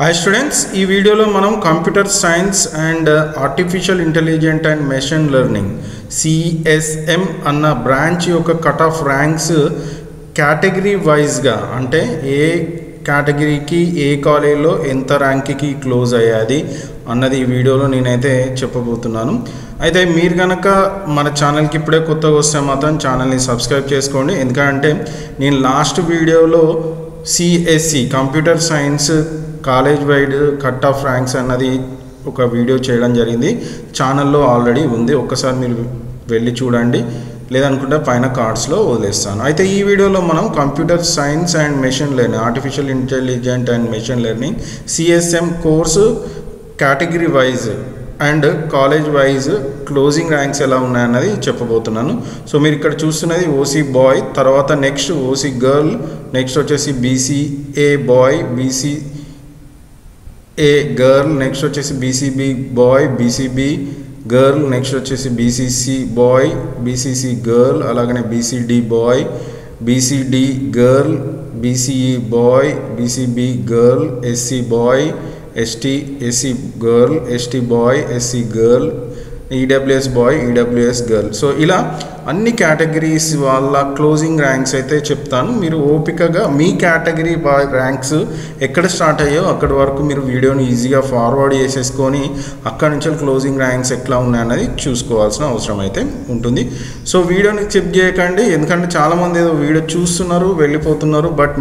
Hi students, ఈ వీడియోలో మనం computer science and artificial intelligent and machine learning CSM అన్న బ్రాంచ్ యొక్క కట్ ఆఫ్ ర్యాంక్స్ కేటగిరీ వైజ్గా అంటే ఏ కేటగిరీకి ఏ కాలేజీలో ఎంత ర్యాంక్కి క్లోజ్ అయ్యాది అన్నది ఈ వీడియోలో నేనైతే చెప్పబోతున్నాను. అయితే మీరు కనుక మన ఛానల్కి ఇప్పుడే కొత్తగా వస్తే మాత్రం ఛానల్ని సబ్స్క్రైబ్ చేసుకోండి. ఎందుకంటే నేను లాస్ట్ వీడియోలో CSE computer science college wide cut off ranks అన్నది ఒక వీడియో చేయడం జరిగింది. ఛానల్లో ఆల్రెడీ ఉంది, ఒక్కసారి మీరు వెళ్ళి చూడండి, లేదనుకుంటే పైన కార్డ్స్లో వదిలేస్తాను. అయితే ఈ వీడియోలో మనం computer science and machine learning artificial intelligent and machine learning CSM course category wise and college wise closing ranks ఎలా ఉన్నాయన్నది చెప్పబోతున్నాను. సో మీరు ఇక్కడ చూస్తున్నది OC బాయ్, తర్వాత నెక్స్ట్ OC గర్ల్, నెక్స్ట్ వచ్చేసి BCA boy, BCA girl, next వచ్చేసి BCB boy, BCB girl, next వచ్చేసి BCC బాయ్, BCC గర్ల్, అలాగనే BCD boy, BCD girl, BCE boy, BCB girl, SC boy, SC girl, ST boy, SC girl, EWS boy, EWS girl. So ఇలా అన్ని categories వాళ్ళ closing ranks అయితే చెప్తాను. మీరు ఓపికగా మీ category ranks ఎక్కడ స్టార్ట్ అయ్యో అక్కడి వరకు మీరు వీడియోని ఈజీగా ఫార్వర్డ్ చేసేసుకొని అక్కడి నుంచి క్లోజింగ్ ర్యాంక్స్ ఎట్లా ఉన్నాయన్నది చూసుకోవాల్సిన అవసరం అయితే ఉంటుంది. సో వీడియోని చెక్ చేయకండి, ఎందుకంటే చాలామంది ఏదో వీడియో చూస్తున్నారు వెళ్ళిపోతున్నారు. బట్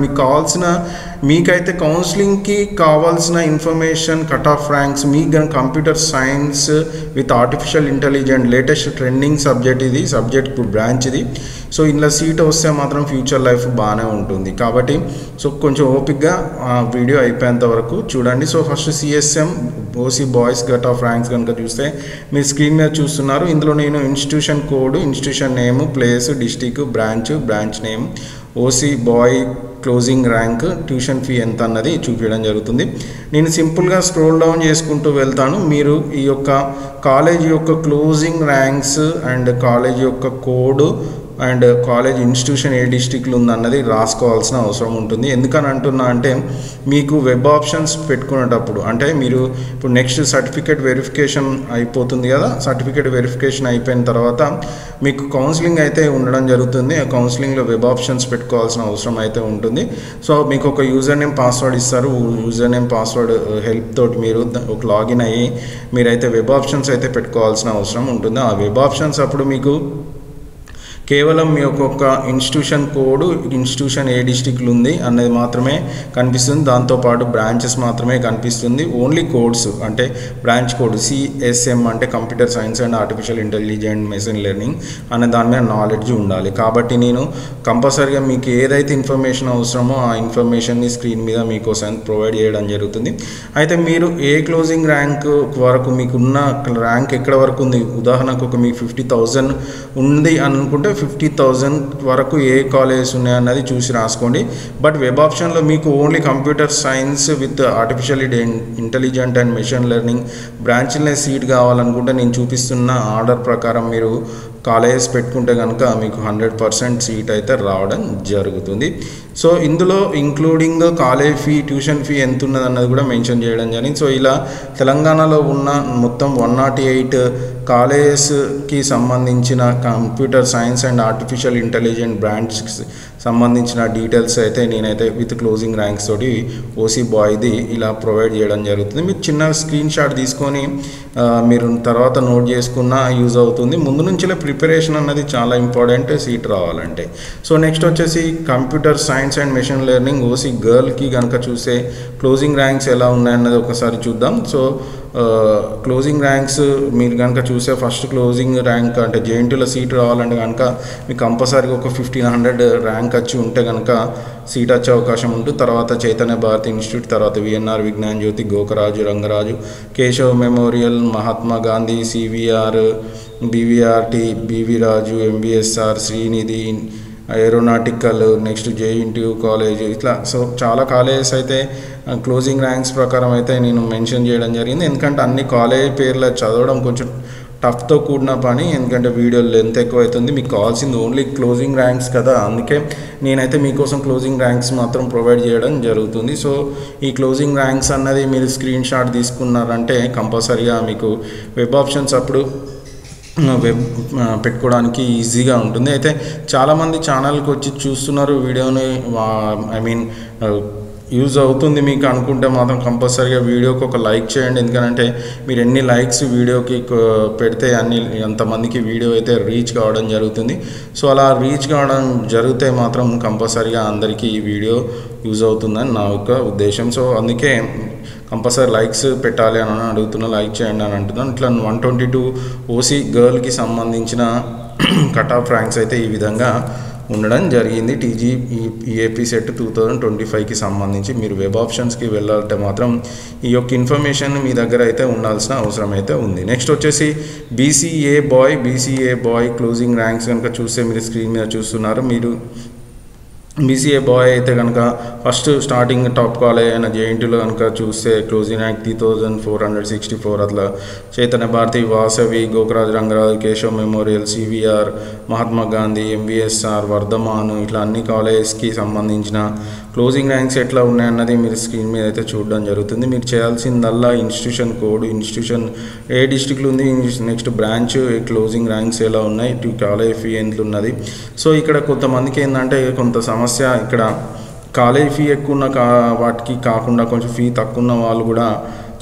మీకైతే కౌన్సిలింగ్కి కావాల్సిన ఇన్ఫర్మేషన్ కట్ ఆఫ్ ర్యాంక్స్ మీకు కానీ computer science with artificial intelligent latest trending subject, ఇది సబ్జెక్ట్ బ్రాంచ్ ఇది. సో ఇందులో సీట్ వస్తే మాత్రం ఫ్యూచర్ లైఫ్ బాగానే ఉంటుంది కాబట్టి సో కొంచెం ఓపిక్గా వీడియో అయిపోయేంత వరకు చూడండి. So first CSM OC boys cut off ranks కనుక చూస్తే మీరు స్క్రీన్ మీద చూస్తున్నారు. ఇందులో నేను institution code, institution name, place, district, branch name, OC boy closing rank, tuition fee ఎంత అన్నది చూపించడం జరుగుతుంది. నేను సింపుల్గా స్క్రోల్ డౌన్ చేసుకుంటూ వెళ్తాను. మీరు ఈ యొక్క కాలేజ్ యొక్క క్లోజింగ్ ర్యాంక్స్ అండ్ కాలేజ్ యొక్క కోడ్ అండ్ కాలేజ్ ఇన్స్టిట్యూషన్ ఏ డిస్ట్రిక్ట్లో ఉందన్నది రాసుకోవాల్సిన అవసరం ఉంటుంది. ఎందుకని అంటున్నా అంటే మీకు వెబ్ ఆప్షన్స్ పెట్టుకునేటప్పుడు అంటే మీరు ఇప్పుడు నెక్స్ట్ సర్టిఫికేట్ వెరిఫికేషన్ అయిపోతుంది కదా, సర్టిఫికేట్ వెరిఫికేషన్ అయిపోయిన తర్వాత మీకు కౌన్సిలింగ్ అయితే ఉండడం జరుగుతుంది. ఆ కౌన్సిలింగ్లో వెబ్ ఆప్షన్స్ పెట్టుకోవాల్సిన అవసరం అయితే ఉంటుంది. సో మీకు ఒక యూజర్ నేమ్ పాస్వర్డ్ ఇస్తారు. యూజర్ నేమ్ పాస్వర్డ్ హెల్ప్ తోటి మీరు ఒక లాగిన్ అయ్యి మీరైతే వెబ్ ఆప్షన్స్ అయితే పెట్టుకోవాల్సిన అవసరం ఉంటుంది. ఆ వెబ్ ఆప్షన్స్ అప్పుడు మీకు కేవలం మీ యొక్క ఇన్స్టిట్యూషన్ కోడ్, ఇన్స్టిట్యూషన్ ఏ డిస్ట్రిక్ట్లో ఉంది అన్నది మాత్రమే కనిపిస్తుంది. దాంతోపాటు బ్రాంచెస్ మాత్రమే కనిపిస్తుంది. ఓన్లీ కోడ్స్ అంటే బ్రాంచ్ కోడ్ CSM అంటే computer science and artificial intelligent machine learning అనే దాని మీద నాలెడ్జ్ ఉండాలి. కాబట్టి నేను కంపల్సరీగా మీకు ఏదైతే ఇన్ఫర్మేషన్ అవసరమో ఆ ఇన్ఫర్మేషన్ని స్క్రీన్ మీద మీకోసం ప్రొవైడ్ చేయడం జరుగుతుంది. అయితే మీరు ఏ క్లోజింగ్ ర్యాంక్ వరకు మీకున్న ర్యాంక్ ఎక్కడ వరకు ఉంది, ఉదాహరణకు ఒక మీకు 50,000 ఉంది అనుకుంటే 50,000 వరకు ఏ కాలేజెస్ ఉన్నాయన్నది చూసి రాసుకోండి. బట్ వెబ్ ఆప్షన్లో మీకు only computer science with artificial intelligent and machine learning బ్రాంచ్లనే సీట్ కావాలనుకుంటే నేను చూపిస్తున్న ఆర్డర్ ప్రకారం మీరు కాలేజెస్ పెట్టుకుంటే కనుక మీకు 100% సీట్ అయితే రావడం జరుగుతుంది. సో ఇందులో including college fee, tuition fee ఎంత ఉన్నది అన్నది కూడా మెన్షన్ చేయడం జరిగింది. సో ఇలా తెలంగాణలో ఉన్న మొత్తం 108 కాలేజెస్కి సంబంధించిన computer science and artificial intelligent బ్రాంచ్కి సంబంధించిన డీటెయిల్స్ అయితే నేనైతే విత్ క్లోజింగ్ ర్యాంక్స్ తోటి OC బాయ్ది ఇలా ప్రొవైడ్ చేయడం జరుగుతుంది. మీరు చిన్న స్క్రీన్ షాట్ తీసుకొని మీరు తర్వాత నోట్ చేసుకున్న యూజ్ అవుతుంది. ముందు నుంచిలే ప్రిపరేషన్ అన్నది చాలా ఇంపార్టెంట్ సీట్ రావాలంటే. సో నెక్స్ట్ వచ్చేసి computer science and machine learning OC గర్ల్కి కనుక చూస్తే క్లోజింగ్ ర్యాంక్స్ ఎలా ఉన్నాయన్నది ఒకసారి చూద్దాం. సో క్లోజింగ్ ర్యాంక్స్ మీరు కనుక చూస్తే ఫస్ట్ క్లోజింగ్ ర్యాంక్ అంటే JNTలో సీట్ రావాలంటే కనుక మీకు కంపల్సరీగా ఒక 1500 ర్యాంక్ వచ్చి ఉంటే కనుక సీట్ వచ్చే అవకాశం ఉంటుంది. తర్వాత చైతన్య భారతి ఇన్స్టిట్యూట్, తర్వాత VNR Vignan Jyothi, Gokaraju, Rangaraju, Keshav memorial, Mahatma Gandhi, CVR, BVRT, BV Raju, MBSR, Srinidhi, aeronautical, next JNTU college, ఇట్లా సో చాలా కాలేజెస్ అయితే క్లోజింగ్ ర్యాంక్స్ ప్రకారం అయితే నేను మెన్షన్ చేయడం జరిగింది. ఎందుకంటే అన్ని కాలేజ్ పేర్లు చదవడం కొంచెం టఫ్తో కూడిన పని, ఎందుకంటే వీడియో లెంత్ ఎక్కువ అవుతుంది. మీకు కావాల్సింది ఓన్లీ క్లోజింగ్ ర్యాంక్స్ కదా, అందుకే నేనైతే మీకోసం క్లోజింగ్ ర్యాంక్స్ మాత్రం ప్రొవైడ్ చేయడం జరుగుతుంది. సో ఈ క్లోజింగ్ ర్యాంక్స్ అన్నది మీరు స్క్రీన్ షాట్ తీసుకున్నారంటే కంపల్సరీగా మీకు వెబ్ ఆప్షన్స్ అప్పుడు వెబ్ పెట్టుకోవడానికి ఈజీగా ఉంటుంది. అయితే చాలామంది ఛానల్కి వచ్చి చూస్తున్నారు వీడియోని, ఐ మీన్ యూజ్ అవుతుంది మీకు అనుకుంటే మాత్రం కంపల్సరీగా వీడియోకి ఒక లైక్ చేయండి. ఎందుకంటే మీరు ఎన్ని లైక్స్ వీడియోకి పెడితే అంతమందికి వీడియో అయితే రీచ్ కావడం జరుగుతుంది. సో అలా రీచ్ కావడం జరిగితే మాత్రం కంపల్సరీగా అందరికీ ఈ వీడియో యూజ్ అవుతుందని నా యొక్క ఉద్దేశం. సో అందుకే కంపల్సరీ లైక్స్ పెట్టాలి అని అడుగుతున్నా, లైక్ చేయండి అని అంటున్నాను. ఇట్లా 122 OC గర్ల్కి సంబంధించిన కట్ ఆఫ్ ర్యాంక్స్ అయితే ఈ విధంగా ఉండడం జరిగింది. TGEAP సెట్ 2025కి సంబంధించి మీరు వెబ్ ఆప్షన్స్కి వెళ్ళాలంటే మాత్రం ఈ యొక్క ఇన్ఫర్మేషన్ మీ దగ్గర అయితే ఉండాల్సిన అవసరం అయితే ఉంది. నెక్స్ట్ వచ్చేసి BCA బాయ్ క్లోజింగ్ ర్యాంక్స్ కనుక చూస్తే మీరు స్క్రీన్ మీద చూస్తున్నారు. మీరు BCA బాయ్ అయితే కనుక ఫస్ట్ స్టార్టింగ్ టాప్ కాలేజ్ అయిన JNTలో కనుక చూస్తే క్లోజింగ్ ర్యాంక్ 3464, అట్లా Chaitanya Bharathi, Vasavi, Gokaraj Rangaraju, Keshav memorial, CVR, Mahatma Gandhi, MVSR, Vardhaman, ఇట్లా అన్ని కాలేజెస్కి సంబంధించిన క్లోజింగ్ ర్యాంక్స్ ఎట్లా ఉన్నాయన్నది మీరు స్క్రీన్ మీద అయితే చూడడం జరుగుతుంది. మీరు చేయాల్సిందల్లా ఇన్స్టిట్యూషన్ కోడ్, ఇన్స్టిట్యూషన్ ఏ డిస్ట్రిక్ట్లో ఉంది, నెక్స్ట్ బ్రాంచ్ క్లోజింగ్ ర్యాంక్స్ ఎలా ఉన్నాయి, కాలేజ్ ఫీ ఎంత ఉన్నది. సో ఇక్కడ కొంతమందికి ఏంటంటే కొంత సమస్య, ఇక్కడ కాలేజ్ ఫీ ఎక్కువ ఉన్న వాటికి కాకుండా కొంచెం ఫీ తక్కువ ఉన్న వాళ్ళు కూడా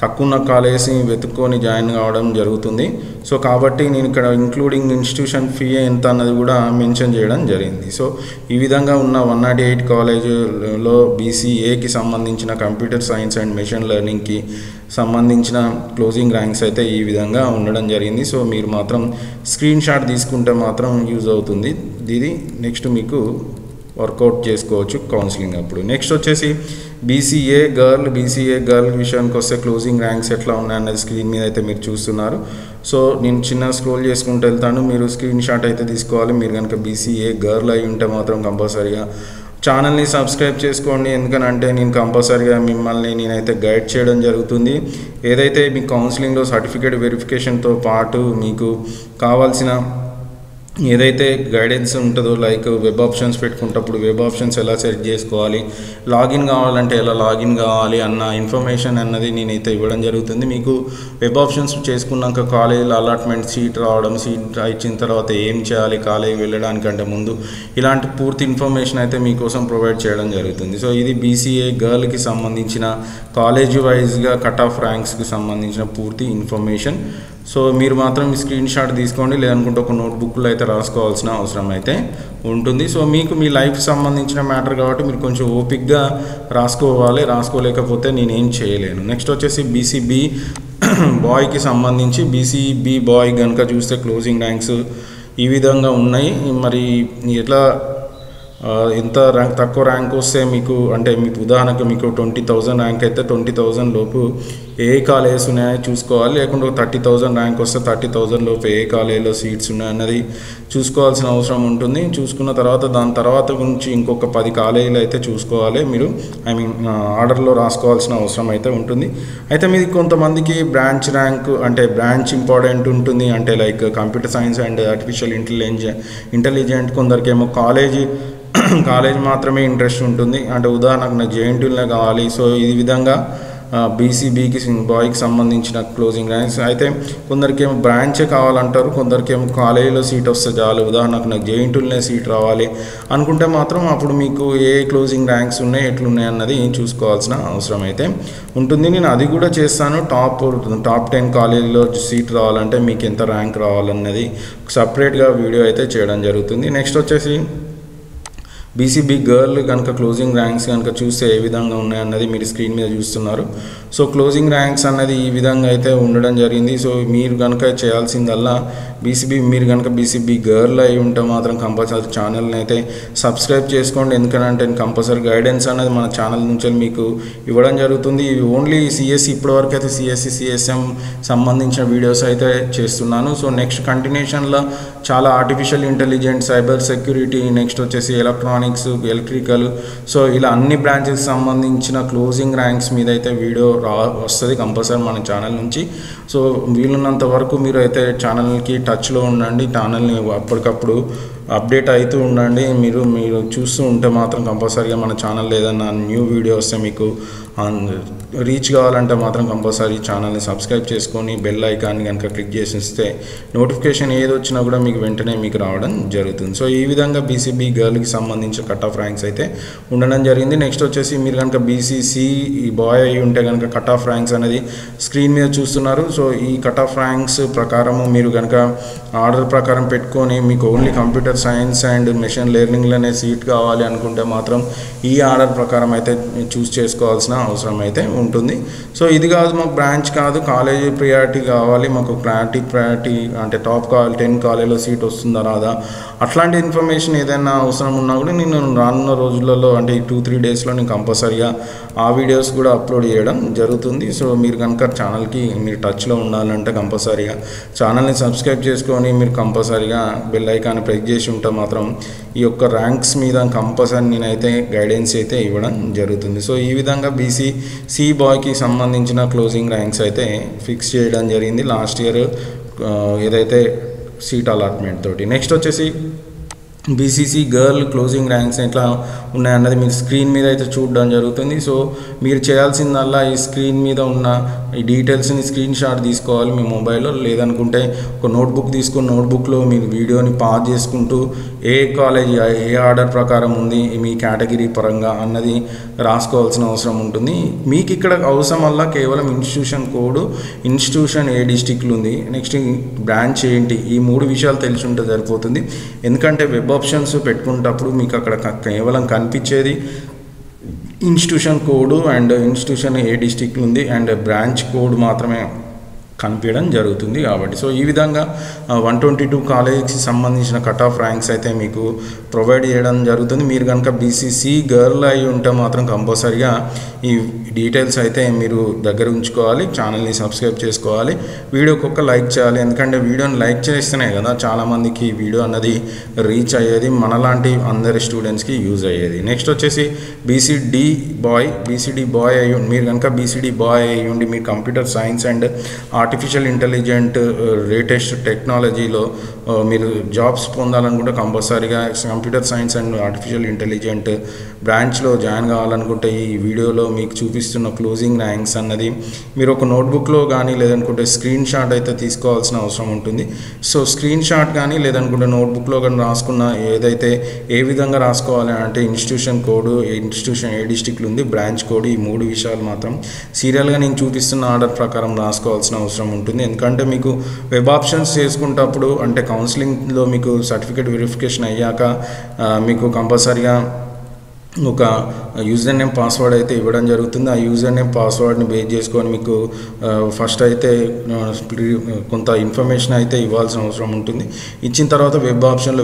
తక్కువ ఉన్న కాలేజ్ని వెతుక్కొని జాయిన్ కావడం జరుగుతుంది. సో కాబట్టి నేను ఇక్కడ ఇంక్లూడింగ్ ఇన్స్టిట్యూషన్ ఫీ ఎంత అన్నది కూడా మెన్షన్ చేయడం జరిగింది. సో ఈ విధంగా ఉన్న 108 కాలేజీలో BCAకి సంబంధించిన కంప్యూటర్ సైన్స్ అండ్ మెషిన్ లెర్నింగ్కి సంబంధించిన క్లోజింగ్ ర్యాంక్స్ అయితే ఈ విధంగా ఉండడం జరిగింది. సో మీరు మాత్రం స్క్రీన్ షాట్ తీసుకుంటే మాత్రం యూజ్ అవుతుంది. ఇది నెక్స్ట్ మీకు వర్కౌట్ చేసుకోవచ్చు కౌన్సిలింగ్ అప్పుడు. నెక్స్ట్ వచ్చేసి BCA గర్ల్ విషయానికి వస్తే క్లోజింగ్ ర్యాంక్స్ ఎట్లా ఉన్నాయన్నది స్క్రీన్ మీద అయితే మీరు చూస్తున్నారు. సో నేను చిన్న స్క్రోల్ చేసుకుంటూ వెళ్తాను, మీరు స్క్రీన్ షాట్ అయితే తీసుకోవాలి. మీరు కనుక BCA గర్ల్ అయి ఉంటే మాత్రం కంపల్సరీగా ఛానల్ని సబ్స్క్రైబ్ చేసుకోండి. ఎందుకనంటే నేను కంపల్సరీగా మిమ్మల్ని నేనైతే గైడ్ చేయడం జరుగుతుంది. ఏదైతే మీ కౌన్సిలింగ్లో సర్టిఫికేట్ వెరిఫికేషన్తో పాటు మీకు కావాల్సిన ఏదైతే గైడెన్స్ ఉంటుందో, లైక్ వెబ్ ఆప్షన్స్ పెట్టుకున్నప్పుడు వెబ్ ఆప్షన్స్ ఎలా సెట్ చేసుకోవాలి, లాగిన్ కావాలంటే ఎలా లాగిన్ కావాలి అన్న ఇన్ఫర్మేషన్ అన్నది నేనైతే ఇవ్వడం జరుగుతుంది. మీకు వెబ్ ఆప్షన్స్ చేసుకున్నాక కాలేజీలో అలాట్మెంట్ సీట్ రావడం, సీట్ ఇచ్చిన తర్వాత ఏం చేయాలి కాలేజీ వెళ్ళడానికంటే ముందు, ఇలాంటి పూర్తి ఇన్ఫర్మేషన్ అయితే మీకోసం ప్రొవైడ్ చేయడం జరుగుతుంది. సో ఇది BCA గర్ల్కి సంబంధించిన కాలేజ్ వైజ్గా కట్ ఆఫ్ ర్యాంక్స్కి సంబంధించిన పూర్తి ఇన్ఫర్మేషన్. సో మీరు మాత్రం స్క్రీన్ షాట్ తీసుకోండి, లేదనుకుంటే ఒక నోట్బుక్లో అయితే రాసుకోవాల్సిన అవసరం అయితే ఉంటుంది. సో మీకు మీ లైఫ్ సంబంధించిన మ్యాటర్ కాబట్టి మీరు కొంచెం ఓపిక్గా రాసుకోవాలి, రాసుకోలేకపోతే నేనేం చేయలేను. నెక్స్ట్ వచ్చేసి BCB బాయ్కి సంబంధించి BCB బాయ్ కనుక చూస్తే క్లోజింగ్ ర్యాంక్స్ ఈ విధంగా ఉన్నాయి. మరి ఎట్లా ఎంత ర్యాంక్ తక్కువ ర్యాంక్ వస్తే మీకు, అంటే మీకు ఉదాహరణకు మీకు 20,000 ర్యాంక్ అయితే 20,000 లోపు ఏ కాలేజెస్ ఉన్నాయో చూసుకోవాలి. లేకుంటే 30,000 ర్యాంక్ వస్తే 30,000 లోపు ఏ కాలేజీలో సీట్స్ ఉన్నాయన్నది చూసుకోవాల్సిన అవసరం ఉంటుంది. చూసుకున్న తర్వాత దాని తర్వాత గురించి ఇంకొక 10 కాలేజీలు అయితే చూసుకోవాలి. మీరు ఆర్డర్లో రాసుకోవాల్సిన అవసరం అయితే ఉంటుంది. అయితే మీది కొంతమందికి బ్రాంచ్ ర్యాంక్ అంటే బ్రాంచ్ ఇంపార్టెంట్ ఉంటుంది, అంటే like computer science and artificial intelligent. కొందరికేమో కాలేజ్ మాత్రమే ఇంట్రెస్ట్ ఉంటుంది, అంటే ఉదాహరణకు నాకు JNTలోనే కావాలి. సో ఈ విధంగా BCBకి బాయ్కి సంబంధించిన క్లోజింగ్ ర్యాంక్స్. అయితే కొందరికేమో బ్రాంచే కావాలంటారు, కొందరికేమో కాలేజీలో సీట్ వస్తే చాలు, ఉదాహరణకు నాకు JNTలోనే సీట్ రావాలి అనుకుంటే మాత్రం అప్పుడు మీకు ఏ క్లోజింగ్ ర్యాంక్స్ ఉన్నాయి, ఎట్లున్నాయి అన్నది చూసుకోవాల్సిన అవసరం అయితే ఉంటుంది. నేను అది కూడా చేస్తాను. టాప్ 10 కాలేజీలో సీట్ రావాలంటే మీకు ఎంత ర్యాంక్ రావాలన్నది సపరేట్గా వీడియో అయితే చేయడం జరుగుతుంది. నెక్స్ట్ వచ్చేసి BCB గర్ల్ కనుక క్లోజింగ్ ర్యాంక్స్ కనుక చూస్తే ఏ విధంగా ఉన్నాయన్నది మీరు స్క్రీన్ మీద చూస్తున్నారు. సో క్లోజింగ్ ర్యాంక్స్ అన్నది ఈ విధంగా అయితే ఉండడం జరిగింది. సో మీరు కనుక చేయాల్సిందల్లా బీసీబీ మీరు కనుక బీసీబీ గర్ల్ అయి ఉంటే మాత్రం కంపల్సరీ ఛానల్ని అయితే సబ్స్క్రైబ్ చేసుకోండి. ఎందుకంటే కంపల్సరీ గైడెన్స్ అనేది మన ఛానల్ నుంచి మీకు ఇవ్వడం జరుగుతుంది. ఇవి ఓన్లీ సిఎస్సి ఇప్పటివరకు అయితే సిఎస్సి సిఎస్ఎం సంబంధించిన వీడియోస్ అయితే చేస్తున్నాను. సో నెక్స్ట్ కంటిన్యూషన్లో చాలా artificial intelligence, cyber security, next వచ్చేసి ఎలక్ట్రానిక్స్, ఎలక్ట్రికల్, సో ఇలా అన్ని బ్రాంచెస్ సంబంధించిన క్లోజింగ్ ర్యాంక్స్ మీద అయితే వీడియో వస్తుంది కంపల్సరీ మన ఛానల్ నుంచి. సో వీలున్నంత వరకు మీరు అయితే ఛానల్కి టచ్లో ఉండండి, ఛానల్ని అప్పటికప్పుడు అప్డేట్ అవుతూ ఉండండి. మీరు చూస్తూ ఉంటే మాత్రం కంపల్సరీగా మన ఛానల్ ఏదైనా న్యూ వీడియో వస్తే మీకు రీచ్ కావాలంటే మాత్రం కంపల్సరీ ఛానల్ని సబ్స్క్రైబ్ చేసుకొని బెల్ ఐకాన్ని కనుక క్లిక్ చేసి ఇస్తే నోటిఫికేషన్ ఏది వచ్చినా కూడా మీకు వెంటనే మీకు రావడం జరుగుతుంది. సో ఈ విధంగా బీసీబీ గర్ల్కి సంబంధించిన కట్ ఆఫ్ ర్యాంక్స్ అయితే ఉండడం జరిగింది. నెక్స్ట్ వచ్చేసి మీరు కనుక బీసీసీ బాయ్ అయి ఉంటే కనుక కట్ ఆఫ్ ర్యాంక్స్ అనేది స్క్రీన్ మీద చూస్తున్నారు. సో ఈ కట్ ఆఫ్ ర్యాంక్స్ ప్రకారము మీరు కనుక ఆర్డర్ ప్రకారం పెట్టుకొని మీకు only computer science and machine లెర్నింగ్లోనే సీట్ కావాలి అనుకుంటే మాత్రం ఈ ఆర్డర్ ప్రకారం అయితే చూస్ చేసుకోవాల్సిన అవసరం అయితే ఉంటుంది. సో ఇది కాదు, మాకు బ్రాంచ్ కాదు, కాలేజీ ప్రియారిటీ కావాలి, మాకు ప్రయారిటీ అంటే టాప్ 10 కాలేజీలో సీట్ వస్తుందా రాదా, అట్లాంటి ఇన్ఫర్మేషన్ ఏదైనా అవసరం ఉన్నా కూడా నేను రానున్న రోజులలో అంటే 2-3 డేస్లో నేను కంపల్సరీగా ఆ వీడియోస్ కూడా అప్లోడ్ చేయడం జరుగుతుంది. సో మీరు కనుక ఛానల్కి మీరు టచ్లో ఉండాలంటే కంపల్సరీగా ఛానల్ని సబ్స్క్రైబ్ చేసుకొని మీరు కంపల్సరీగా బెల్ ఐకాన్ ప్రెస్ చేసి ఉంటే మాత్రం ఈ యొక్క ర్యాంక్స్ మీద కంపల్సరీ నేనైతే గైడెన్స్ అయితే ఇవ్వడం జరుగుతుంది. సో ఈ విధంగా బీసీసీ బాయ్కి సంబంధించిన క్లోజింగ్ ర్యాంక్స్ అయితే ఫిక్స్ చేయడం జరిగింది లాస్ట్ ఇయర్ ఏదైతే సీట్ అలాట్మెంట్ తోటి. నెక్స్ట్ వచ్చేసి బీసీసీ గర్ల్ క్లోజింగ్ ర్యాంక్స్ ఎట్లా ఉన్నాయన్నది మీరు స్క్రీన్ మీద అయితే చూడడం జరుగుతుంది. సో మీరు చేయాల్సిందల్లా ఈ స్క్రీన్ మీద ఉన్న ఈ డీటెయిల్స్ని స్క్రీన్ షాట్ తీసుకోవాలి మీ మొబైల్లో, లేదనుకుంటే ఒక నోట్బుక్ తీసుకుని నోట్బుక్లో మీరు వీడియోని పాజ్ చేసుకుంటూ ఏ కాలేజ్ ఏ ఆర్డర్ ప్రకారం ఉంది మీ కేటగిరీ పరంగా అన్నది రాసుకోవాల్సిన అవసరం ఉంటుంది. మీకు ఇక్కడ అవసరం వల్ల కేవలం ఇన్స్టిట్యూషన్ కోడ్, ఇన్స్టిట్యూషన్ ఏ డిస్టిక్లు ఉంది, నెక్స్ట్ బ్రాంచ్ ఏంటి, ఈ 3 విషయాలు తెలిసి ఉంటే సరిపోతుంది. ఎందుకంటే వెబ్ ఆప్షన్స్ పెట్టుకునేటప్పుడు మీకు అక్కడ కేవలం కనిపించేది institution code and institution A district ఉంది అండ్ బ్రాంచ్ కోడ్ మాత్రమే కనిపించడం జరుగుతుంది. కాబట్టి సో ఈ విధంగా 122 కాలేజీకి సంబంధించిన కట్ ఆఫ్ ర్యాంక్స్ అయితే మీకు ప్రొవైడ్ చేయడం జరుగుతుంది. మీరు కనుక బీసీసీ గర్ల్ అయి ఉంటే మాత్రం కంపల్సరీగా ఈ డీటెయిల్స్ అయితే మీరు దగ్గర ఉంచుకోవాలి, ఛానల్ని సబ్స్క్రైబ్ చేసుకోవాలి, వీడియోకి ఒక లైక్ చేయాలి. ఎందుకంటే వీడియోని లైక్ చేస్తేనే కదా చాలామందికి ఈ వీడియో అన్నది రీచ్ అయ్యేది, మనలాంటి అందరి స్టూడెంట్స్కి యూజ్ అయ్యేది. నెక్స్ట్ వచ్చేసి బీసీడీ బాయ్ అయ్యి మీరు కనుక బీసీడీ బాయ్ అయ్యి ఉండి మీరు computer science and artificial intelligent latest టెక్నాలజీలో మీరు జాబ్స్ పొందాలనుకుంటే కంపల్సరీగా computer science and artificial intelligent బ్రాంచ్లో జాయిన్ కావాలనుకుంటే ఈ వీడియోలో మీకు చూపిస్తున్న క్లోజింగ్ ర్యాంక్స్ అన్నది మీరు ఒక నోట్బుక్లో కానీ లేదనుకుంటే స్క్రీన్ షాట్ అయితే తీసుకోవాల్సిన అవసరం ఉంటుంది. సో స్క్రీన్ షాట్ కానీ లేదనుకుంటే నోట్బుక్లో కానీ రాసుకున్న ఏదైతే ఏ విధంగా రాసుకోవాలి అంటే ఇన్స్టిట్యూషన్ కోడ్, ఇన్స్టిట్యూషన్ ఏ డిస్ట్రిక్ట్లు ఉంది, బ్రాంచ్ కోడ్, ఈ 3 విషయాలు మాత్రం సీరియల్గా నేను చూపిస్తున్న ఆర్డర్ ప్రకారం రాసుకోవాల్సిన అవసరం ఉంటుంది. ఎందుకంటే మీకు వెబ్ ఆప్షన్స్ చేసుకుంటప్పుడు అంటే కౌన్సిలింగ్లో మీకు సర్టిఫికేట్ వెరిఫికేషన్ అయ్యాక మీకు కంపల్సరీగా ఒక యూజర్ నేమ్ పాస్వర్డ్ అయితే ఇవ్వడం జరుగుతుంది. ఆ యూజర్ నేమ్ పాస్వర్డ్ని బేస్ చేసుకొని మీకు ఫస్ట్ అయితే కొంత ఇన్ఫర్మేషన్ అయితే ఇవ్వాల్సిన అవసరం ఉంటుంది. ఇచ్చిన తర్వాత వెబ్ ఆప్షన్లో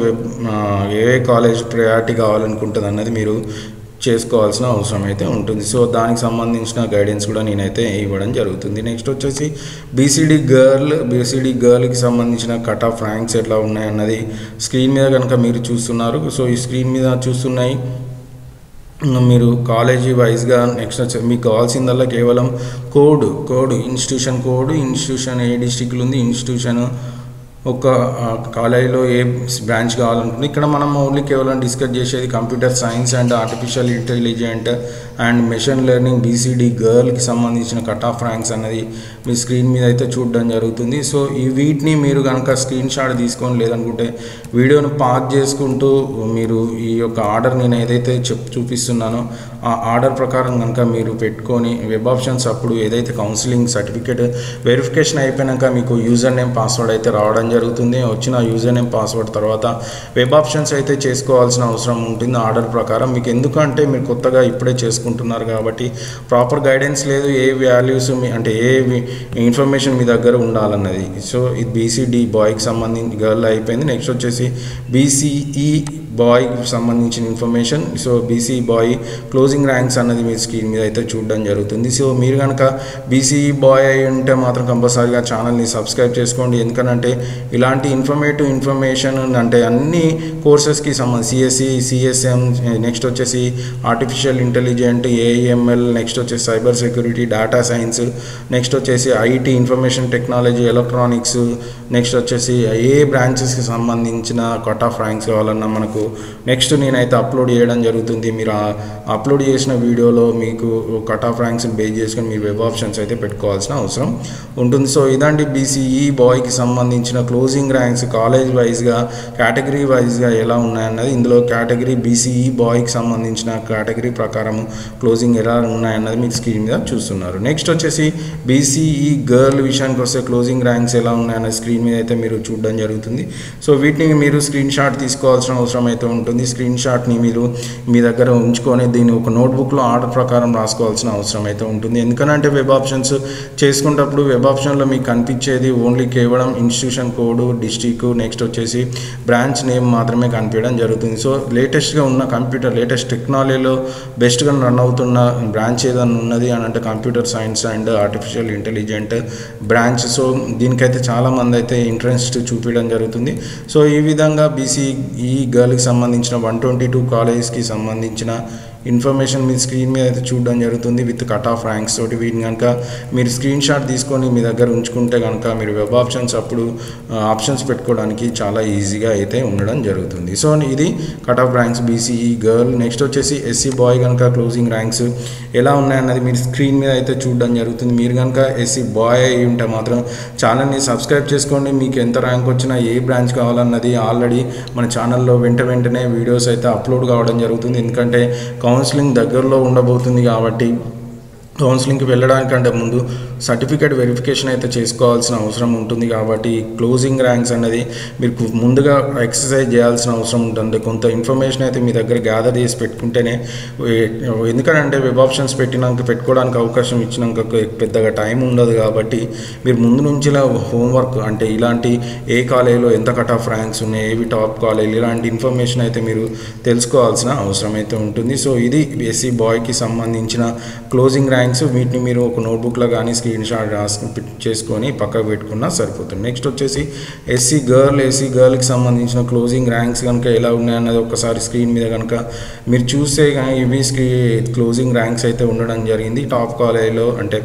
ఏ కాలేజ్ ప్రయారిటీ కావాలనుకుంటుంది అన్నది మీరు చేసుకోవాల్సిన అవసరం అయితే ఉంటుంది. సో దానికి సంబంధించిన గైడెన్స్ కూడా నేనైతే ఇవ్వడం జరుగుతుంది. నెక్స్ట్ వచ్చేసి బీసీడీ గర్ల్కి సంబంధించిన కట్ ఆఫ్ ర్యాంక్స్ ఎట్లా ఉన్నాయన్నది స్క్రీన్ మీద కనుక మీరు చూస్తున్నారు. సో ఈ స్క్రీన్ మీద చూస్తున్నాయి మీరు కాలేజీ వైజ్గా. నెక్స్ట్ వచ్చి మీకు కావాల్సిందల్లా కేవలం కోడ్ ఇన్స్టిట్యూషన్ ఏ డిస్ట్రిక్ట్లు ఉంది, ఇన్స్టిట్యూషన్ ఒక కాలేజీలో ఏ బ్రాంచ్ కావాలనుకుంటుంది. ఇక్కడ మనం ఓన్లీ కేవలం డిస్కస్ చేసేది computer science and artificial intelligent and machine learning BCD గర్ల్కి సంబంధించిన కట్ ఆఫ్ ర్యాంక్స్ అనేది మీ స్క్రీన్ మీద అయితే చూడడం జరుగుతుంది. సో ఈ వీటిని మీరు కనుక స్క్రీన్ షాట్ తీసుకొని లేదనుకుంటే వీడియోను పాజ్ చేసుకుంటూ మీరు ఈ యొక్క ఆర్డర్ నేను ఏదైతే చూపిస్తున్నానో ఆ ఆర్డర్ ప్రకారం కనుక మీరు పెట్టుకొని వెబ్ ఆప్షన్స్ అప్పుడు ఏదైతే కౌన్సిలింగ్ సర్టిఫికేట్ వెరిఫికేషన్ అయిపోయాక మీకు యూజర్ నేమ్ పాస్వర్డ్ అయితే రావడం జరుగుతుంది. వచ్చిన యూజర్ నేమ్ పాస్వర్డ్ తర్వాత వెబ్ ఆప్షన్స్ అయితే చేసుకోవాల్సిన అవసరం ఉంటుంది ఆర్డర్ ప్రకారం. మీకు ఎందుకంటే మీరు కొత్తగా ఇప్పుడే చేసుకుంటున్నారు కాబట్టి ప్రాపర్ గైడెన్స్ లేదు, ఏ వాల్యూస్ అంటే ఏ ఇన్ఫర్మేషన్ మీ దగ్గర ఉండాలన్నది. సో ఇది బీసీడీ బాయ్కి సంబంధించి గర్ల్ అయిపోయింది. నెక్స్ట్ వచ్చేసి బీసీఈ బాయ్కి సంబంధించిన information. So BC boy closing ranks అన్నది మీ స్క్రీన్ మీద అయితే చూడడం జరుగుతుంది. సో మీరు కనుక బీసీఈ బాయ్ అయి ఉంటే మాత్రం కంపల్సరీగా ఛానల్ని సబ్స్క్రైబ్ చేసుకోండి. ఎందుకంటే ఇలాంటి ఇన్ఫర్మేషన్ అంటే అన్ని కోర్సెస్కి సంబంధించి సిఎస్సి, సిఎస్ఎం, నెక్స్ట్ వచ్చేసి ఆర్టిఫిషియల్ ఇంటెలిజెంట్, ఏఐఎంఎల్, నెక్స్ట్ వచ్చేసి cyber security, data science, next వచ్చేసి IT, information technology, electronics, next వచ్చేసి ఏ బ్రాంచెస్కి సంబంధించిన కట్ ఆఫ్ ర్యాంక్స్ కావాలన్నా మనకు నెక్స్ట్ నేనైతే అప్లోడ్ చేయడం జరుగుతుంది. మీరు అప్లోడ్ చేసిన వీడియోలో మీకు కట్ ఆఫ్ ర్యాంక్స్ని బేస్ చేసుకొని మీరు వెబ్ ఆప్షన్స్ అయితే పెట్టుకోవాల్సిన అవసరం ఉంటుంది. సో ఇదండి బీసీఈ బాయ్కి సంబంధించిన క్లోజింగ్ ర్యాంక్స్ కాలేజ్ వైజ్గా, కేటగిరీ వైజ్గా ఎలా ఉన్నాయన్నది. ఇందులో కేటగిరీ బీసీఈ బాయ్కి సంబంధించిన కేటగిరీ ప్రకారం క్లోజింగ్ ఎలా ఉన్నాయన్నది మీకు స్క్రీన్ మీద చూస్తున్నారు. నెక్స్ట్ వచ్చేసి బీసీఈ గర్ల్ విషయానికి వస్తే క్లోజింగ్ ర్యాంక్స్ ఎలా ఉన్నాయన్నది స్క్రీన్ మీద అయితే మీరు చూడడం జరుగుతుంది. సో వీటిని మీరు స్క్రీన్ షాట్ తీసుకోవాల్సిన అవసరం అయితే ఉంటుంది. స్క్రీన్ షాట్ని మీరు మీ దగ్గర ఉంచుకొని దీన్ని ఒక నోట్బుక్లో ఆర్డర్ ప్రకారం రాసుకోవాల్సిన అవసరం అయితే ఉంటుంది. ఎందుకంటే వెబ్ ఆప్షన్స్ చేసుకునేటప్పుడు వెబ్ ఆప్షన్లో మీకు కనిపించేది ఓన్లీ కేవలం ఇన్స్టిట్యూషన్ కోడ్, డిస్ట్రిక్ట్, నెక్స్ట్ వచ్చేసి బ్రాంచ్ నేమ్ మాత్రమే కనిపించడం జరుగుతుంది. సో లేటెస్ట్గా ఉన్న కంప్యూటర్, లేటెస్ట్ టెక్నాలజీలో బెస్ట్గా రన్ అవుతున్న బ్రాంచ్ ఏదైనా ఉన్నది అని అంటే computer science and artificial intelligent branch. So దీనికైతే చాలామంది అయితే ఇంట్రెస్ట్ చూపించడం జరుగుతుంది. సో ఈ విధంగా బీసీఈ గర్ల్కి సంబంధించిన 122 కాలేజెస్కి సంబంధించిన ఇన్ఫర్మేషన్ మీ స్క్రీన్ మీద అయితే చూడడం జరుగుతుంది విత్ కట్ ఆఫ్ ర్యాంక్స్ తోటి. వీటిని కనుక మీరు స్క్రీన్ షాట్ తీసుకొని మీ దగ్గర ఉంచుకుంటే కనుక మీరు వెబ్ ఆప్షన్స్ అప్పుడు ఆప్షన్స్ పెట్టుకోవడానికి చాలా ఈజీగా అయితే ఉండడం జరుగుతుంది. సో ఇది cut off ranks BCE girl. Next వచ్చేసి ఎస్సీ బాయ్ కనుక క్లోజింగ్ ర్యాంక్స్ ఎలా ఉన్నాయన్నది మీరు స్క్రీన్ మీద అయితే చూడడం జరుగుతుంది. మీరు కనుక ఎస్సీ బాయ్ అయి ఉంటే మాత్రం ఛానల్ని సబ్స్క్రైబ్ చేసుకోండి. మీకు ఎంత ర్యాంక్ వచ్చినా ఏ బ్రాంచ్ కావాలన్నది ఆల్రెడీ మన ఛానల్లో వెంటనే వీడియోస్ అయితే అప్లోడ్ కావడం జరుగుతుంది. ఎందుకంటే కౌన్సిలింగ్ దగ్గరలో ఉండబోతుంది కాబట్టి కౌన్సిలింగ్కి వెళ్ళడానికంటే ముందు సర్టిఫికేట్ వెరిఫికేషన్ అయితే చేసుకోవాల్సిన అవసరం ఉంటుంది. కాబట్టి క్లోజింగ్ ర్యాంక్స్ అనేది మీరు ముందుగా ఎక్సర్సైజ్ చేయాల్సిన అవసరం ఉంటుంది. కొంత ఇన్ఫర్మేషన్ అయితే మీ దగ్గర గ్యాదర్ చేసి పెట్టుకుంటేనే, ఎందుకంటే వెబ్ ఆప్షన్స్ పెట్టుకోవడానికి అవకాశం ఇచ్చినాక పెద్దగా టైం ఉండదు. కాబట్టి మీరు ముందు నుంచి హోంవర్క్ అంటే ఇలాంటి ఏ కాలేజీలో ఎంత కట్ ఆఫ్ ర్యాంక్స్ ఉన్నాయి, ఏవి టాప్ కాలేజీలు, ఇలాంటి ఇన్ఫర్మేషన్ అయితే మీరు తెలుసుకోవాల్సిన అవసరం అయితే ఉంటుంది. సో ఇది ఎస్సీ బాయ్కి సంబంధించిన క్లోజింగ్ ర్యాంక్స్. వీటిని మీరు ఒక నోట్బుక్లో కానీ స్క్రీన్ షాట్ చేసుకొని పక్కకు పెట్టుకున్నా సరిపోతుంది. నెక్స్ట్ వచ్చేసి ఎస్సీ గర్ల్కి సంబంధించిన క్లోజింగ్ ర్యాంక్స్ కనుక ఎలా ఉన్నాయన్నది ఒకసారి స్క్రీన్ మీద కనుక మీరు చూస్తే ఇవి క్లోజింగ్ ర్యాంక్స్ అయితే ఉండడం జరిగింది. టాప్ కాలేజీలో అంటే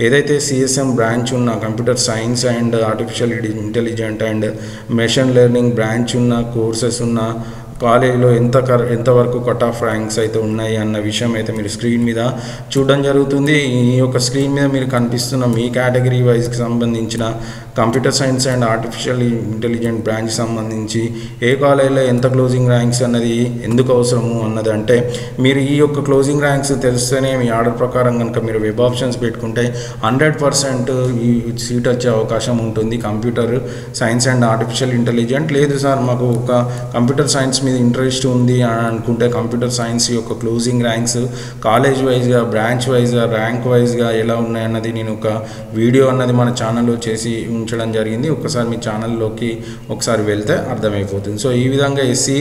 ఏదైతే సిఎస్ఎం బ్రాంచ్ ఉన్న computer science and artificial intelligent and machine learning branch ఉన్న కోర్సెస్ ఉన్న కాలేజీలో ఎంతవరకు కట్ ఆఫ్ ర్యాంక్స్ అయితే ఉన్నాయి అన్న విషయం అయితే మీరు స్క్రీన్ మీద చూడడం జరుగుతుంది. ఈ యొక్క స్క్రీన్ మీద మీరు కనిపిస్తున్న మీ కేటగిరీ వైజ్కి సంబంధించిన computer science and artificial intelligent branch సంబంధించి ఏ కాలేజీలో ఎంత క్లోజింగ్ ర్యాంక్స్ అన్నది ఎందుకు అవసరము అన్నది అంటే మీరు ఈ యొక్క క్లోజింగ్ ర్యాంక్స్ తెలిస్తేనే మీ ఆర్డర్ ప్రకారం కనుక మీరు వెబ్ ఆప్షన్స్ పెట్టుకుంటే 100% ఈ సీట్ వచ్చే అవకాశం ఉంటుంది. Computer science and artificial intelligent లేదు సార్ మాకు ఒక కంప్యూటర్ సైన్స్ మీద ఇంట్రెస్ట్ ఉంది అని అనుకుంటే కంప్యూటర్ సైన్స్ యొక్క క్లోజింగ్ ర్యాంక్స్ కాలేజ్ వైజ్గా, బ్రాంచ్ వైజ్గా, ర్యాంక్ వైజ్గా ఎలా ఉన్నాయన్నది నేను ఒక వీడియో అన్నది మన ఛానల్లో చేసి ఉంచడం జరిగింది. ఒకసారి మీ ఛానల్లోకి ఒకసారి వెళ్తే అర్థమైపోతుంది. సో ఈ విధంగా ఎస్సీ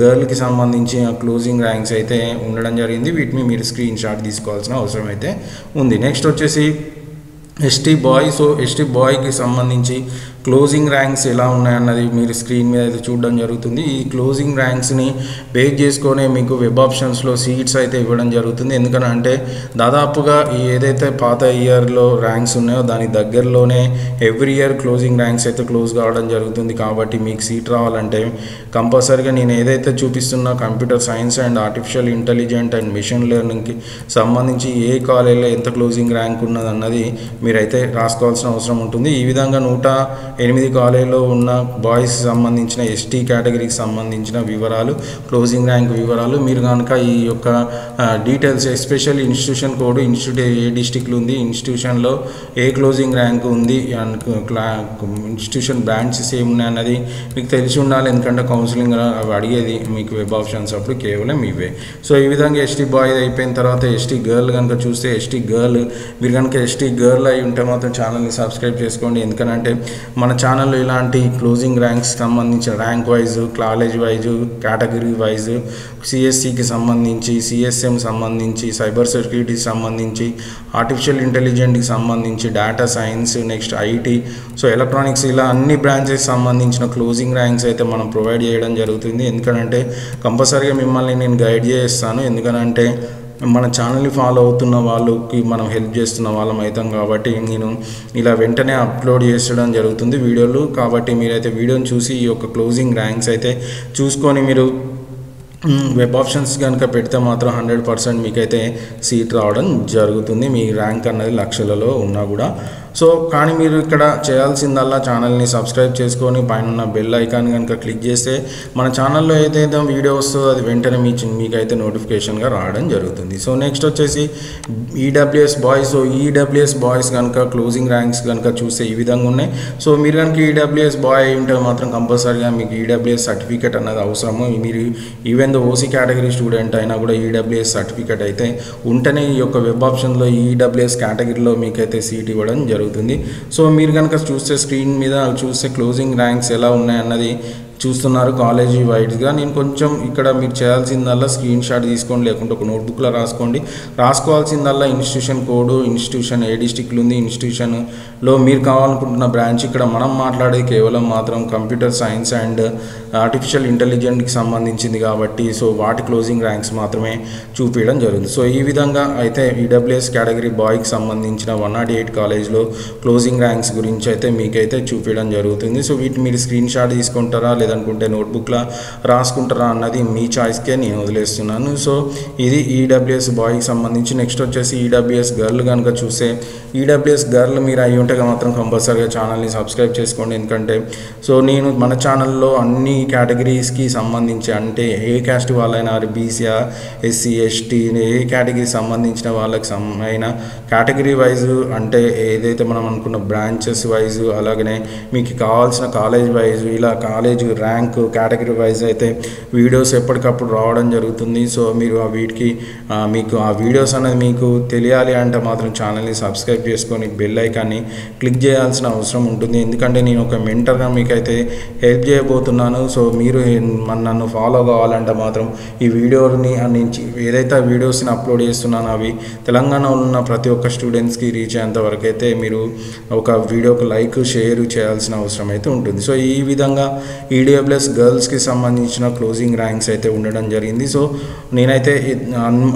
గర్ల్కి సంబంధించిన క్లోజింగ్ ర్యాంక్స్ అయితే ఉండడం జరిగింది. వీటిని మీరు స్క్రీన్ షాట్ తీసుకోవాల్సిన అవసరం అయితే ఉంది. నెక్స్ట్ వచ్చేసి ఎస్టీ బాయ్. సో ఎస్టీ బాయ్కి సంబంధించి క్లోజింగ్ ర్యాంక్స్ ఎలా ఉన్నాయన్నది మీరు స్క్రీన్ మీద అయితే చూడడం జరుగుతుంది. ఈ క్లోజింగ్ ర్యాంక్స్ని బేస్ చేసుకొని మీకు వెబ్ ఆప్షన్స్లో సీట్స్ అయితే ఇవ్వడం జరుగుతుంది. ఎందుకంటే దాదాపుగా ఈ ఏదైతే పాత ఇయర్లో ర్యాంక్స్ ఉన్నాయో దాని దగ్గరలోనే ఎవ్రీ ఇయర్ క్లోజింగ్ ర్యాంక్స్ అయితే క్లోజ్ కావడం జరుగుతుంది. కాబట్టి మీకు సీట్ రావాలంటే కంపల్సరీగా నేను ఏదైతే చూపిస్తున్నా computer science and artificial intelligent and machine లెర్నింగ్కి సంబంధించి ఏ కాలేజీలో ఎంత క్లోజింగ్ ర్యాంక్ ఉన్నది అన్నది మీరైతే రాసుకోవాల్సిన అవసరం ఉంటుంది. ఈ విధంగా 8 కాలేజీలో ఉన్న బాయ్స్ సంబంధించిన ఎస్టీ కేటగిరీకి సంబంధించిన వివరాలు, క్లోజింగ్ ర్యాంక్ వివరాలు, మీరు కనుక ఈ యొక్క details especial institution code, institute ఏ డిస్టిక్లో ఉంది, ఇన్స్టిట్యూషన్లో ఏ క్లోజింగ్ ర్యాంక్ ఉంది, ఇన్స్టిట్యూషన్ బ్రాంచెస్ ఏమున్నాయి అన్నది మీకు తెలిసి ఉండాలి. ఎందుకంటే కౌన్సిలింగ్ అవి అడిగేది మీకు వెబ్ ఆప్షన్స్ అప్పుడు కేవలం ఇవే. సో ఈ విధంగా ఎస్టీ బాయ్ అయిపోయిన తర్వాత ఎస్టీ గర్ల్ కనుక చూస్తే, ఎస్టీ గర్ల్ మీరు కనుక ఎస్టీ గర్ల్ అయి ఉంటే మాత్రం ఛానల్ని సబ్స్క్రైబ్ చేసుకోండి. ఎందుకంటే మన ఛానల్లో ఇలాంటి క్లోజింగ్ ర్యాంక్స్ సంబంధించిన rank wise, college wise, category wise, సిఎస్సికి సంబంధించి, సిఎస్ఎం సంబంధించి, సైబర్ సెక్యూరిటీకి సంబంధించి, ఆర్టిఫిషియల్ ఇంటెలిజెంట్కి సంబంధించి, data science, next IT, so electronics, ఇలా అన్ని బ్రాంచెస్ సంబంధించిన క్లోజింగ్ ర్యాంక్స్ అయితే మనం ప్రొవైడ్ చేయడం జరుగుతుంది. ఎందుకంటే కంపల్సరీగా మిమ్మల్ని నేను గైడ్ చేస్తాను. ఎందుకంటే మన ఛానల్ని ఫాలో అవుతున్న వాళ్ళకి మనం హెల్ప్ చేస్తున్న వాళ్ళం అవుతాం కాబట్టి నేను ఇలా వెంటనే అప్లోడ్ చేసడం జరుగుతుంది వీడియోలు. కాబట్టి మీరైతే వీడియోని చూసి ఈ యొక్క క్లోజింగ్ ర్యాంక్స్ అయితే చూసుకొని మీరు వెబ్ ఆప్షన్స్ కనుక పెడితే మాత్రం 100% మీకైతే సీట్ రావడం జరుగుతుంది. మీ ర్యాంక్ అన్నది లక్షలలో ఉన్నా కూడా. సో కానీ మీరు ఇక్కడ చేయాల్సిందల్లా ఛానల్ని సబ్స్క్రైబ్ చేసుకొని పైన ఉన్న బెల్ ఐకాన్ కనుక క్లిక్ చేస్తే మన ఛానల్లో ఏదైతే వీడియో వస్తుందో అది వెంటనే మీకైతే నోటిఫికేషన్గా రావడం జరుగుతుంది. సో నెక్స్ట్ వచ్చేసి EWS boys. So EWS boys కనుక క్లోజింగ్ ర్యాంక్స్ కనుక చూస్తే ఈ విధంగా ఉన్నాయి. సో మీరు కనుక ఈడబ్ల్యూఎస్ బాయ్ అయి ఉంటే మాత్రం కంపల్సరీగా మీకు ఈడబ్ల్యూఎస్ సర్టిఫికేట్ అన్నది అవసరము. మీరు even the OC category student అయినా కూడా ఈడబ్ల్యూఎస్ సర్టిఫికేట్ అయితే ఉంటేనే ఈ యొక్క వెబ్ ఆప్షన్లో ఈడబ్ల్యూఎస్ కేటగిరీలో మీకైతే సీట్ ఇవ్వడం జరుగుతుంది. సో మీరు కనుక చూస్తే స్క్రీన్ మీద చూస్తే క్లోజింగ్ ర్యాంక్స్ ఎలా ఉన్నాయన్నది చూస్తున్నారు కాలేజీ వైడ్గా. నేను కొంచెం ఇక్కడ మీరు చేయాల్సిందల్లా స్క్రీన్ షాట్ తీసుకోండి, లేకుంటే ఒక నోట్బుక్లో రాసుకోవాల్సిందల్లా ఇన్స్టిట్యూషన్ కోడ్, ఇన్స్టిట్యూషన్ ఏ డిస్టిక్లో ఉంది, ఇన్స్టిట్యూషన్లో మీరు కావాలనుకుంటున్న బ్రాంచ్. ఇక్కడ మనం మాట్లాడేది కేవలం మాత్రం కంప్యూటర్ సైన్స్ అండ్ ఆర్టిఫిషియల్ ఇంటెలిజెంట్కి సంబంధించింది కాబట్టి సో వాటి క్లోజింగ్ ర్యాంక్స్ మాత్రమే చూపించడం జరుగుతుంది. సో ఈ విధంగా అయితే ఈడబ్ల్యూఎస్ కేటగిరీ బాయ్కి సంబంధించిన 108 కాలేజ్లో క్లోజింగ్ ర్యాంక్స్ గురించి అయితే మీకైతే చూపించడం జరుగుతుంది. సో వీటిని మీరు స్క్రీన్ షాట్ తీసుకుంటారా లేదనుకుంటే నోట్బుక్లో రాసుకుంటారా అన్నది మీ చాయిస్కే నేను వదిలేస్తున్నాను. సో ఇది ఈడబ్ల్యూఎస్ బాయ్కి సంబంధించి. నెక్స్ట్ వచ్చేసి ఈడబ్ల్యూఎస్ గర్ల్ కనుక చూస్తే, ఈడబ్ల్యూఎస్ గర్ల్ మీరు అయ్యి ఉంటే మాత్రం కంపల్సరీగా ఛానల్ని సబ్స్క్రైబ్ చేసుకోండి. ఎందుకంటే సో నేను మన ఛానల్లో అన్ని కేటగిరీస్కి సంబంధించి, అంటే ఏ క్యాస్ట్ వాళ్ళైనా, బీసీఆ, ఎస్సీ, ఎస్టీ, ఏ కేటగిరీ సంబంధించిన వాళ్ళకి అయిన కేటగిరీ వైజ్, అంటే ఏదైతే మనం అనుకున్న బ్రాంచెస్ వైజ్, అలాగనే మీకు కావాల్సిన కాలేజ్ వైజ్, ఇలా కాలేజ్ ర్యాంక్ కేటగిరీ వైజ్ అయితే వీడియోస్ ఎప్పటికప్పుడు రావడం జరుగుతుంది. సో మీరు ఆ వీటికి మీకు ఆ వీడియోస్ అనేది మీకు తెలియాలి అంటే మాత్రం ఛానల్ని సబ్స్క్రైబ్ చేసుకొని బెల్ ఐకాన్ని క్లిక్ చేయాల్సిన అవసరం ఉంటుంది. ఎందుకంటే నేను ఒక మెంటర్గా మీకైతే హెల్ప్ చేయబోతున్నాను. సో మీరు నన్ను ఫాలో కావాలంటే మాత్రం ఈ వీడియోని నుంచి ఏదైతే వీడియోస్ని అప్లోడ్ చేస్తున్నానో అవి తెలంగాణలో ఉన్న ప్రతి ఒక్క స్టూడెంట్స్కి రీచ్ అయ్యేంత వరకు అయితే మీరు ఒక వీడియోకి లైక్, షేర్ చేయాల్సిన అవసరం అయితే ఉంటుంది. సో ఈ విధంగా ఈడబ్ల్యూఎస్ గర్ల్స్కి సంబంధించిన క్లోజింగ్ ర్యాంక్స్ అయితే ఉండడం జరిగింది. సో నేనైతే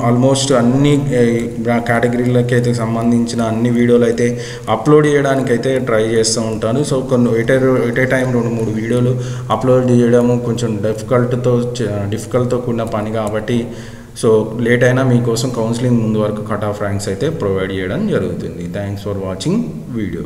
ఆల్మోస్ట్ అన్ని కేటగిరీలకి అయితే సంబంధించిన అన్ని వీడియోలు అయితే అప్లోడ్ చేయడానికి అయితే ట్రై చేస్తూ ఉంటాను. సో కొన్ని ఎట్ ఏ టైం 2-3 వీడియోలు అప్లోడ్ చేయడము కొంచెం డిఫికల్ట్తో కూడిన పని కాబట్టి సో లేట్ అయినా మీకోసం కౌన్సిలింగ్ ముందు వరకు కట్ ఆఫ్ ర్యాంక్స్ అయితే ప్రొవైడ్ చేయడం జరుగుతుంది. Thanks for watching video.